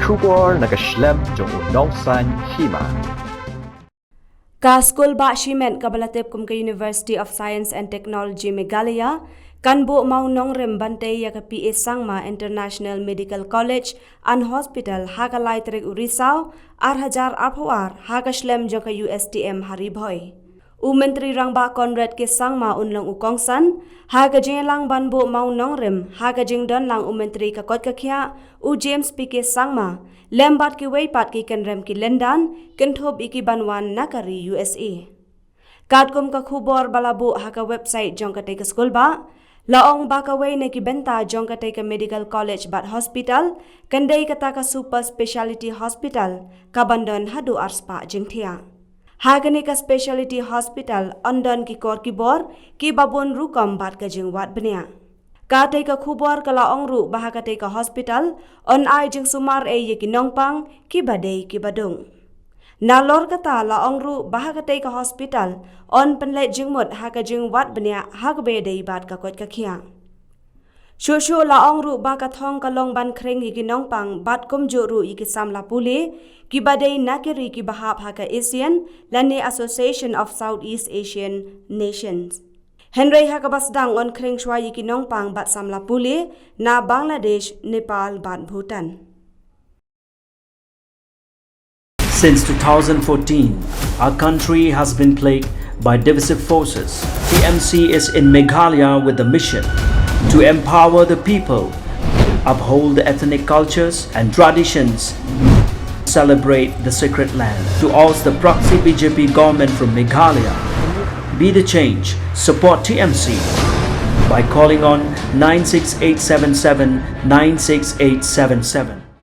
Kubor nakaslem jong unongsan Hima. Ka school ba shimen kabalatep kum ka University of Science and Technology Meghalaya kanbo maunong rembante ya ka PA Sangma International Medical College and Hospital hakalai trek Urisau arhajar arpawar hakaslem jong ka USTM haribhoy. Menteri Rangba Conrad ke Sangma unlang ukongsan hagajing lang banbo maunong rem hagajing don lang Menteri ka kot kakya James P ke Sangma lembat ki weipat ki kenrem ki lendan kenthob iki banwan nakari USA. Katkum ka khubor balabu haka website jong ka te ka school ba laong baka way na ki benta jong ka te ka Medical College bat Hospital kandai kata ka Super Speciality Hospital kabandon hadu arspa jing thia. Hagani ka Speciality Hospital andon ki kor ki bor ki babon rukam bat ka jing wat benia. Ka te ka khubor ka laong ru bahaka te ka hospital on ai jing sumar e ye ki nongpang ki badei ki badung. Nalor kata laong ru bahaka te ka hospital on penlet jing mut haka jing wat benia hagbe dei bat ka kot ka khia. Shushu laong ru baka thong ka long ban khreng ki nongpang bat kum jo ru iki samla puli ki badei nakiri ki bahap haka ASEAN lani Association of Southeast Asian Nations. Henry hakabasdang on khreng shwa iki nongpang bat samla puli na Bangladesh, Nepal bat Bhutan. Since 2014, our country has been plagued by divisive forces. TMC is in Meghalaya with the mission to empower the people, uphold the ethnic cultures and traditions, celebrate the sacred land. To oust the proxy BJP government from Meghalaya, be the change, support TMC by calling on 96877 96877.